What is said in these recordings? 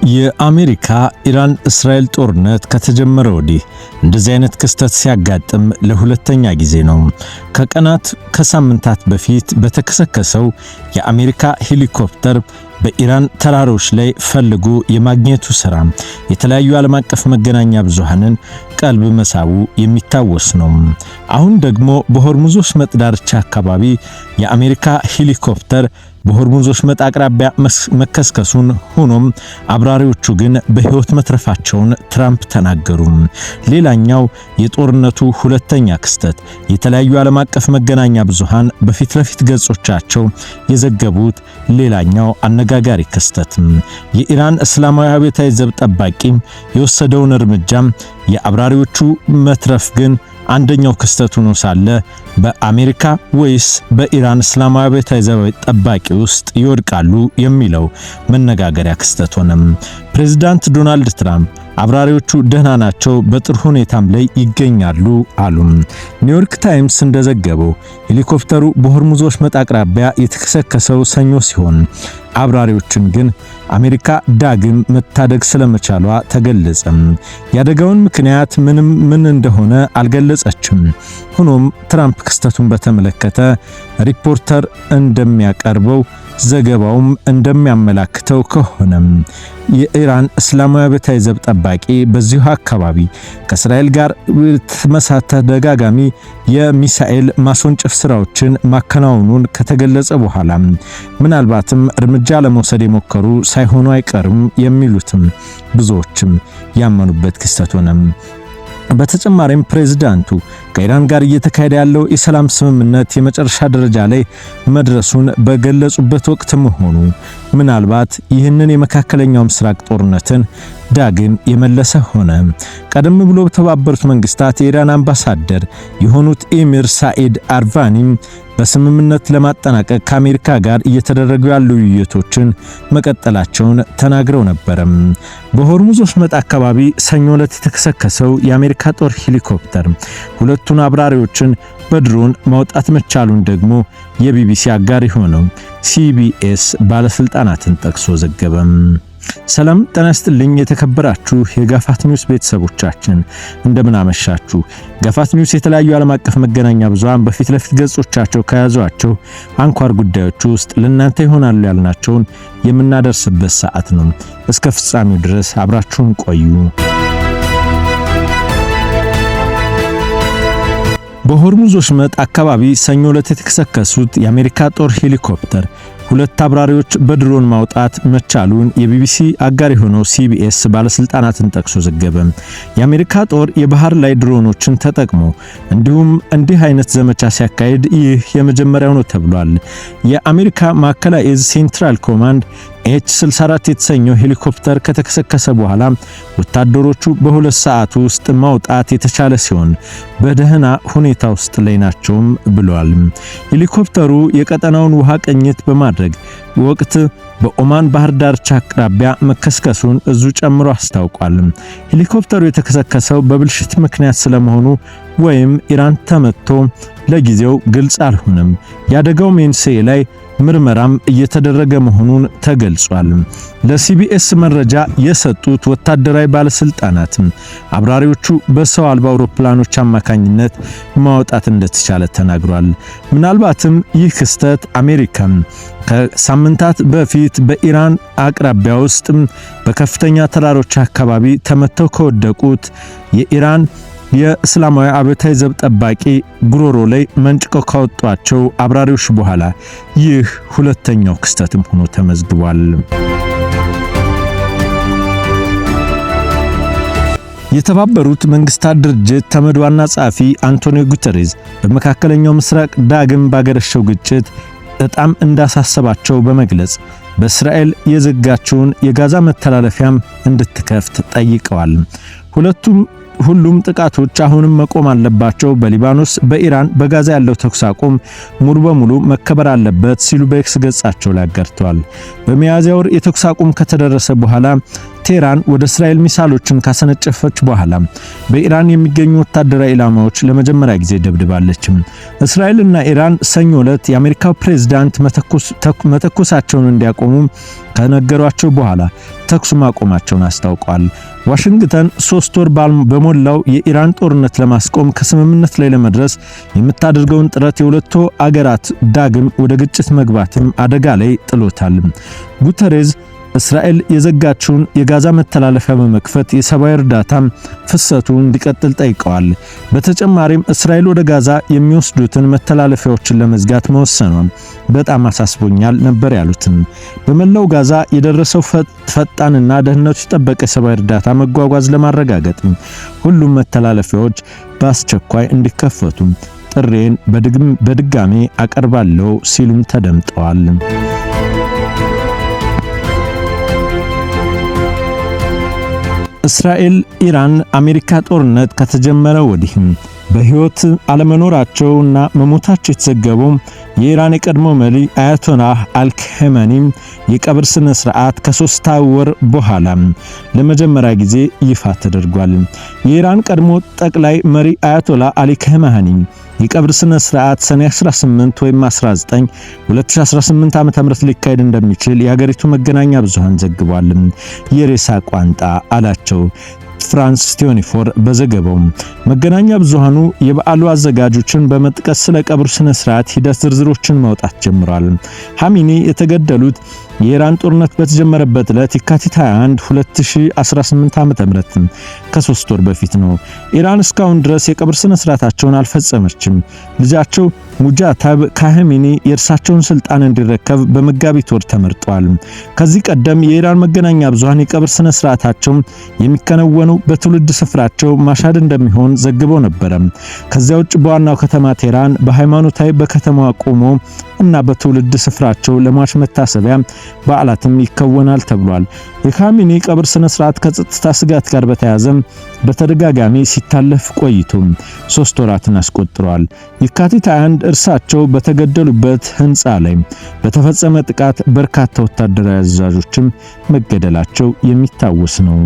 የአሜሪካ ኢራን እስራኤል ጦርነት ከተጀመረ ወዲህ እንደዚህ አይነት ክስተት ሲያጋጥም ለሁለተኛ ጊዜ ነው። ከቀናት ከሳምንታት በፊት በተከሰከሰው የአሜሪካ ሄሊኮፕተር በኢራን ተራሮች ላይ ፈልጎ የማግኘቱ ሥራ የተለያዩ ዓለም አቀፍ መገናኛ ብዙሃንን ቀልብ መሳቡ የሚታወስ ነው። አሁን ደግሞ በሆርሙዝ ወሽመጥ ዳርቻ አካባቢ የአሜሪካ ሄሊኮፕተር በሆርሙዝ ወሽመጥ አቅራቢያ መከስከሱን ሆኖም አብራሪዎቹ ግን በሕይወት መትረፋቸውን ትራምፕ ተናገሩ። ሌላኛው የጦርነቱ ሁለተኛ ክስተት የተለያዩ ዓለም አቀፍ መገናኛ ብዙሃን በፊት ለፊት ገጾቻቸው የዘገቡት ሌላኛው አነጋጋሪ ክስተት የኢራን እስላማዊ አብዮታዊ ዘብ ጠባቂ የወሰደውን እርምጃ የአብራሪዎቹ መትረፍ ግን አንደኛው ክስተት ሆኖ ሳለ በአሜሪካ ወይስ በኢራን እስላማዊ አብዮታዊ ዘብ ጠባቂ ውስጥ ይወድቃሉ የሚለው መነጋገሪያ ክስተት ሆነ። ፕሬዝዳንት ዶናልድ ትራምፕ አብራሪዎቹ ደህና ናቸው፣ በጥሩ ሁኔታም ላይ ይገኛሉ አሉ። ኒውዮርክ ታይምስ እንደዘገበው ሄሊኮፕተሩ በሆርሙዝ ወሽመጥ አቅራቢያ የተከሰከሰው ሰኞ ሲሆን አብራሪዎችን ግን አሜሪካ ዳግም መታደግ ስለመቻሏ ተገለጸ። ያደጋውን ምክንያት ምን እንደሆነ አልገለጸችም። ሆኖም ትራምፕ ክስተቱን በተመለከተ ሪፖርተር እንደሚያቀርበው ዘገባውም እንደሚያመላክተው ከሆነ የኢራን እስላማዊ አብዮታዊ ዘብ ጠባቂ በዚሁ አካባቢ ከእስራኤል ጋር ተደጋጋሚ የሚሳኤል ማስወንጨፍ ስራዎችን ማከናወኑን ከተገለጸ በኋላ ምናልባትም እርምጃ ለመውሰድ የሞከሩ ሳይሆኑ አይቀርም የሚሉትም ብዙዎችም ያመኑበት ክስተት ሆነ። በተጨማሪም ፕሬዝዳንቱ ከኢራን ጋር እየተካሄደ ያለው የሰላም ስምምነት የመጨረሻ ደረጃ ላይ መድረሱን በገለጹበት ወቅት መሆኑ ምናልባት ይህንን የመካከለኛው ምስራቅ ጦርነትን ዳግም የመለሰ ሆነ። ቀደም ብሎ በተባበሩት መንግስታት የኢራን አምባሳደር የሆኑት ኤሚር ሳኢድ አርቫኒም በስምምነት ለማጠናቀቅ ከአሜሪካ ጋር እየተደረጉ ያሉ ውይይቶችን መቀጠላቸውን ተናግረው ነበር። በሆርሙዝ ወሽመጥ አካባቢ ሰኞ ዕለት የተከሰከሰው የአሜሪካ ጦር ሄሊኮፕተር ሁለቱን አብራሪዎችን በድሮን ማውጣት መቻሉን ደግሞ የቢቢሲ አጋር የሆነው ሲቢኤስ ባለስልጣናትን ጠቅሶ ዘገበ። ሰላም ጤና ይስጥልኝ የተከበራችሁ የጋፋት ኒውስ ቤተሰቦቻችን እንደምን አመሻችሁ። ጋፋት ኒውስ የተለያዩ ዓለም አቀፍ መገናኛ ብዙሃን በፊት ለፊት ገጾቻቸው ከያዟቸው አንኳር ጉዳዮች ውስጥ ለእናንተ ይሆናሉ ያልናቸውን የምናደርስበት ሰዓት ነው። እስከ ፍጻሜው ድረስ አብራችሁን ቆዩ። በሆርሙዝ ወሽመጥ አካባቢ ሰኞ ዕለት የተከሰከሱት የአሜሪካ ጦር ሄሊኮፕተር ሁለት አብራሪዎች በድሮን ማውጣት መቻሉን የቢቢሲ አጋር የሆነው ሲቢኤስ ባለስልጣናትን ጠቅሶ ዘገበ። የአሜሪካ ጦር የባህር ላይ ድሮኖችን ተጠቅሞ እንዲህ አይነት ዘመቻ ሲያካሂድ ይህ የመጀመሪያው ነው ተብሏል። የአሜሪካ ማዕከላዊ እዝ ሴንትራል ኮማንድ ኤች-64 የተሰኘው ሄሊኮፕተር ከተከሰከሰ በኋላ ወታደሮቹ በሁለት ሰዓት ውስጥ ማውጣት የተቻለ ሲሆን በደህና ሁኔታ ውስጥ ላይ ናቸውም ብሏል። ሄሊኮፕተሩ የቀጠናውን ውሃ ቅኝት በማድረግ ወቅት በኦማን ባህር ዳርቻ አቅራቢያ መከስከሱን እዙ ጨምሮ አስታውቋል። ሄሊኮፕተሩ የተከሰከሰው በብልሽት ምክንያት ስለመሆኑ ወይም ኢራን ተመቶ ለጊዜው ግልጽ አልሆነም። ያደጋው መንስኤ ላይ ምርመራም እየተደረገ መሆኑን ተገልጿል። ለሲቢኤስ መረጃ የሰጡት ወታደራዊ ባለስልጣናት አብራሪዎቹ በሰው አልባ አውሮፕላኖች አማካኝነት ማውጣት እንደተቻለ ተናግሯል። ምናልባትም ይህ ክስተት አሜሪካ ከሳምንታት በፊት በኢራን አቅራቢያ ውስጥ በከፍተኛ ተራሮች አካባቢ ተመተው ከወደቁት የኢራን የእስላማዊ አብዮታዊ ዘብ ጠባቂ ጉሮሮ ላይ መንጭቀው ካወጧቸው አብራሪዎች በኋላ ይህ ሁለተኛው ክስተትም ሆኖ ተመዝግቧል። የተባበሩት መንግስታት ድርጅት ተመድ ዋና ጸሐፊ አንቶኒዮ ጉተሬዝ በመካከለኛው ምስራቅ ዳግም ባገረሸው ግጭት በጣም እንዳሳሰባቸው በመግለጽ በእስራኤል የዘጋችውን የጋዛ መተላለፊያም እንድትከፍት ጠይቀዋል። ሁሉም ጥቃቶች አሁንም መቆም አለባቸው፣ በሊባኖስ፣ በኢራን፣ በጋዛ ያለው ተኩስ አቁም ሙሉ በሙሉ መከበር አለበት ሲሉ በኤክስ ገጻቸው ላይ አጋርተዋል። በሚያዝያ ወር የተኩስ አቁም ከተደረሰ በኋላ ቴህራን ወደ እስራኤል ሚሳይሎችን ካሰነጨፈች በኋላ በኢራን የሚገኙ ወታደራዊ ኢላማዎች ለመጀመሪያ ጊዜ ደብድባለች። እስራኤልና ኢራን ሰኞ ዕለት የአሜሪካው ፕሬዝዳንት መተኮሳቸውን እንዲያቆሙ ከነገሯቸው በኋላ ተኩስ ማቆማቸውን አስታውቀዋል። ዋሽንግተን 3 ወር በሞላው የኢራን ጦርነት ለማስቆም ከስምምነት ላይ ለመድረስ የምታደርገውን ጥረት የሁለቱ አገራት ዳግም ወደ ግጭት መግባትም አደጋ ላይ ጥሎታል። ጉተሬዝ እስራኤል የዘጋችውን የጋዛ መተላለፊያ በመክፈት የሰብአዊ እርዳታ ፍሰቱ እንዲቀጥል ጠይቀዋል። በተጨማሪም እስራኤል ወደ ጋዛ የሚወስዱትን መተላለፊያዎችን ለመዝጋት መወሰኗን በጣም አሳስቦኛል ነበር ያሉትን። በመላው ጋዛ የደረሰው ፈጣንና ደህንነቱ የተጠበቀ የሰብአዊ እርዳታ መጓጓዝ ለማረጋገጥ ሁሉም መተላለፊያዎች በአስቸኳይ እንዲከፈቱ ጥሬን በድጋሜ አቀርባለሁ ሲሉም ተደምጠዋል። እስራኤል ኢራን አሜሪካ ጦርነት ከተጀመረ ወዲህ በህይወት አለመኖራቸውና መሞታቸው የተዘገበው የኢራን የቀድሞ መሪ አያቶላህ አልካሜኒ የቀብር ስነ ስርዓት ከ3 ወር በኋላ ለመጀመሪያ ጊዜ ይፋ ተደርጓል። የኢራን ቀድሞ ጠቅላይ መሪ አያቶላህ አሊ ካሜኒ የቀብር ስነ ስርዓት ሰኔ 18 ወይም 19 2018 ዓ.ም ሊካሄድ እንደሚችል የሀገሪቱ መገናኛ ብዙሃን ዘግቧል። የሬሳ ቋንጣ አላቸው ፍራንስ 24 በዘገባው መገናኛ ብዙሃኑ የበዓሉ አዘጋጆችን በመጥቀስ ስለ ቀብሩ ስነ ስርዓት ሂደት ዝርዝሮችን ማውጣት ጀምሯል። ሐሚኒ የተገደሉት የኢራን ጦርነት በተጀመረበት ዕለት የካቲት 21 2018 ዓ.ም ከ3 ወር በፊት ነው። ኢራን እስካሁን ድረስ የቀብር ስነ ስርዓታቸውን አልፈጸመችም። ልጃቸው ሙጃታብ ካህሚኒ የእርሳቸውን ስልጣን እንዲረከብ በመጋቢት ወር ተመርጧል። ከዚህ ቀደም የኢራን መገናኛ ብዙሃን የቀብር ስነ ስርዓታቸው የሚከናወነው በትውልድ ስፍራቸው ማሻድ እንደሚሆን ዘግበው ነበር። ከዚያ ውጭ በዋናው ከተማ ቴህራን በሃይማኖታዊ በከተማዋ ቆሞ እና በትውልድ ስፍራቸው ለሟች መታሰቢያ በዓላትም ይከወናል ተብሏል። የካሚኒ ቀብር ስነ ስርዓት ከጸጥታ ስጋት ጋር በተያያዘ በተደጋጋሚ ሲታለፍ ቆይቶ 3 ወራትን አስቆጥሯል። የካቲት 21 እርሳቸው በተገደሉበት ህንጻ ላይ በተፈጸመ ጥቃት በርካታ ወታደራዊ አዛዦችም መገደላቸው የሚታወስ ነው።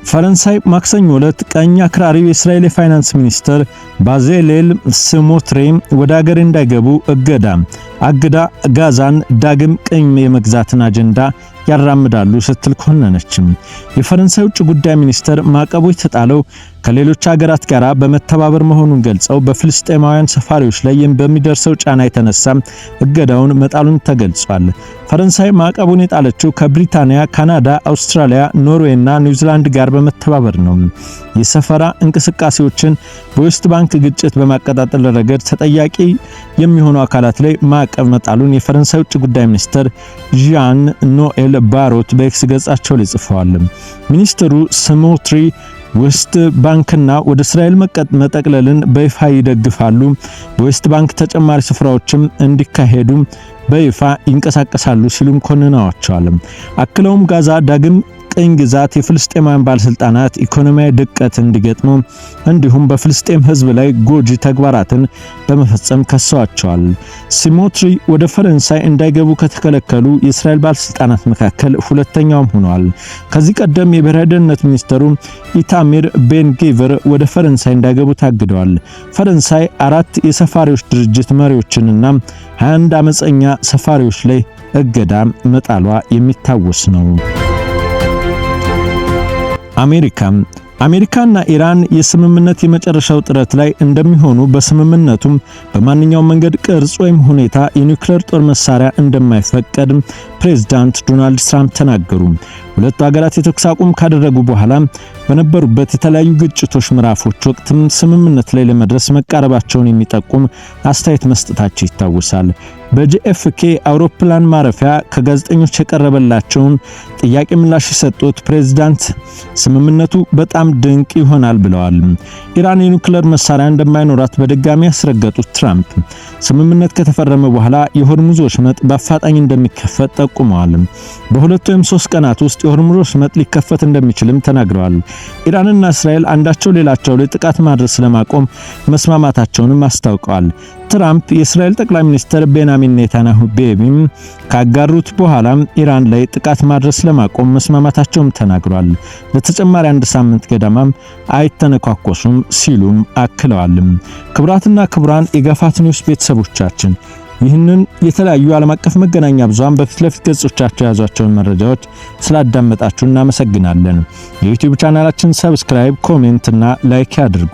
ፈረንሳይ ማክሰኞ ዕለት ቀኝ አክራሪው የእስራኤል የፋይናንስ ሚኒስተር ባዜሌል ስሞትሪም ወደ ሀገር እንዳይገቡ አግዳ ጋዛን ዳግም ቀኝ የመግዛትን አጀንዳ ያራምዳሉ ስትል ኮነነችም። የፈረንሳይ ውጭ ጉዳይ ሚኒስተር ማዕቀቡ የተጣለው ከሌሎች ሀገራት ጋር በመተባበር መሆኑን ገልጸው በፍልስጤማውያን ሰፋሪዎች ላይ በሚደርሰው ጫና የተነሳ እገዳውን መጣሉን ተገልጿል። ፈረንሳይ ማዕቀቡን የጣለችው ከብሪታንያ፣ ካናዳ፣ አውስትራሊያ፣ ኖርዌይና ኒውዚላንድ ጋር በመተባበር ነው። የሰፈራ እንቅስቃሴዎችን በዌስት ባንክ ግጭት በማቀጣጠል ረገድ ተጠያቂ የሚሆኑ አካላት ላይ ማዕቀብ መጣሉን የፈረንሳይ ውጭ ጉዳይ ሚኒስተር ዣን ኖኤል ባሮት በኤክስ ገጻቸው ላይ ጽፈዋል። ሚኒስትሩ ስሞትሪ ዌስት ባንክና ወደ እስራኤል መጠቅለልን በይፋ ይደግፋሉ። በዌስት ባንክ ተጨማሪ ስፍራዎችም እንዲካሄዱ በይፋ ይንቀሳቀሳሉ ሲሉም ኮንነዋቸዋል። አክለውም ጋዛ ዳግም ቅኝ ግዛት የፍልስጤማውያን ባለስልጣናት ኢኮኖሚያዊ ድቀት እንዲገጥሙ እንዲሁም በፍልስጤም ሕዝብ ላይ ጎጂ ተግባራትን በመፈጸም ከሰዋቸዋል። ሲሞትሪ ወደ ፈረንሳይ እንዳይገቡ ከተከለከሉ የእስራኤል ባለስልጣናት መካከል ሁለተኛውም ሆነዋል። ከዚህ ቀደም የብሔራዊ ደህንነት ሚኒስተሩ ኢታሚር ቤን ጊቨር ወደ ፈረንሳይ እንዳይገቡ ታግደዋል። ፈረንሳይ 4 የሰፋሪዎች ድርጅት መሪዎችንና 21 አመፀኛ ሰፋሪዎች ላይ እገዳ መጣሏ የሚታወስ ነው። አሜሪካና ኢራን የስምምነት የመጨረሻው ጥረት ላይ እንደሚሆኑ በስምምነቱም በማንኛውም መንገድ ቅርጽ ወይም ሁኔታ የኒውክሌር ጦር መሳሪያ እንደማይፈቀድ ፕሬዝዳንት ዶናልድ ትራምፕ ተናገሩ። ሁለቱ ሀገራት የተኩስ አቁም ካደረጉ በኋላ በነበሩበት የተለያዩ ግጭቶች ምዕራፎች ወቅትም ስምምነት ላይ ለመድረስ መቃረባቸውን የሚጠቁም አስተያየት መስጠታቸው ይታወሳል። በጂኤፍኬ አውሮፕላን ማረፊያ ከጋዜጠኞች የቀረበላቸውን ጥያቄ ምላሽ የሰጡት ፕሬዝዳንት ስምምነቱ በጣም ድንቅ ይሆናል ብለዋል። ኢራን የኒውክሌር መሳሪያ እንደማይኖራት በድጋሚ ያስረገጡት ትራምፕ ስምምነት ከተፈረመ በኋላ የሆርሙዝ ወሽመጥ በአፋጣኝ እንደሚከፈት ጠቁመዋል። በሁለት ወይም 3 ቀናት ውስጥ የሆርሙዝ ወሽመጥ ሊከፈት እንደሚችልም ተናግረዋል። ኢራንና እስራኤል አንዳቸው ሌላቸው ላይ ጥቃት ማድረስ ለማቆም መስማማታቸውንም አስታውቀዋል። ትራምፕ የእስራኤል ጠቅላይ ሚኒስትር ቤንያሚን ኔታንያሁ ቤቢም ካጋሩት በኋላ ኢራን ላይ ጥቃት ማድረስ ለማቆም መስማማታቸውም ተናግሯል። ለተጨማሪ አንድ ሳምንት ገደማም አይተነኳኮሱም ሲሉም አክለዋል። ክቡራትና ክቡራን የጋፋት ኒውስ ቤተሰቦቻችን ይህንን የተለያዩ ዓለም አቀፍ መገናኛ ብዙሃን በፊት ለፊት ገጾቻቸው የያዟቸውን መረጃዎች ስላዳመጣችሁ እናመሰግናለን። የዩቲዩብ ቻናላችን ሰብስክራይብ፣ ኮሜንት እና ላይክ ያድርጉ።